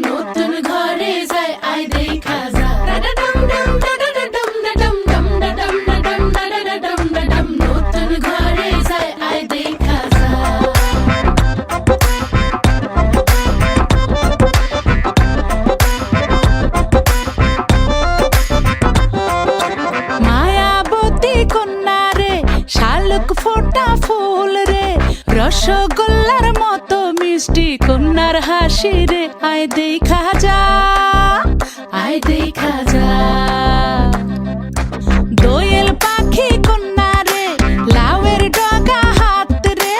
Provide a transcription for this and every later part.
নতুন ঘরে যায় আয় দেখা যা নতুন ঘরে যায় আয় দেখা যা মায়াবতী কন্যা রে শালুক ফোটা ফুল রে রসগোল্লার মতো মিষ্টি কন্যার হাসি রে আয় দেখা যা আয় দেখা যা দোয়েল পাখি কন্যা রে লাউয়ের ডগা হাত রে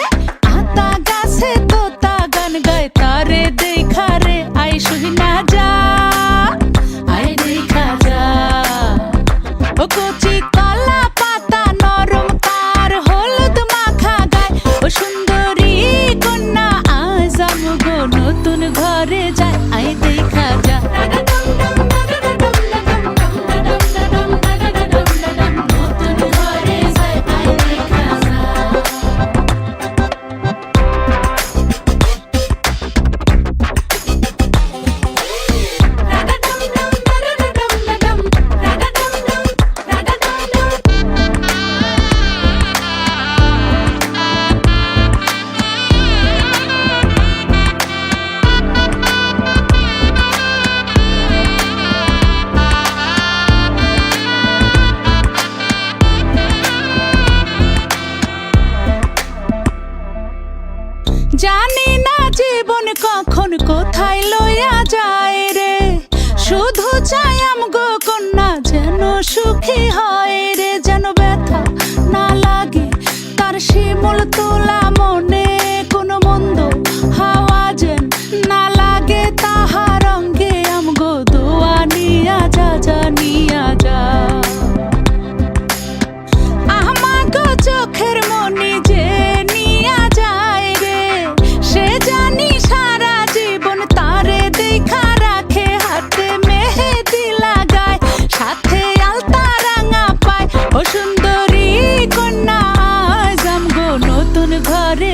আতা গাছে তোতা গান গায় তারে দেখা রে আয় শুনা যা আয় দেখা যা ও কচি কলা পাতা নরম তার হলুদ মাখা গায় ও সুন্দরী কন্যা আজ আমগো নতুন ঘরে যায় আয় দেখা যা নতুন ঘরে যায় আয় দেখা যা জানি না জীবন কখন কোথায় লইয়া যায় রে শুধু চাই আমগো কন্যা যেন সুখী হয় রে যেন ব্যথা না লাগে তার শিমুল তোলা মনে কোনো মন্দ হাওয়া যেন না লাগে তাহার অঙ্গে আমগো দোয়া নিয়া যা যা নিয়া যা আমাগো চোখের মনি যে নিয়া যায় রে সে জানি সারা জীবন তারে দেখা রাখে হাতে মেহেদি লাগায় সাথে আলতা রাঙা পায় ও সুন্দরী কন্যা আজ আমগো নতুন ঘরে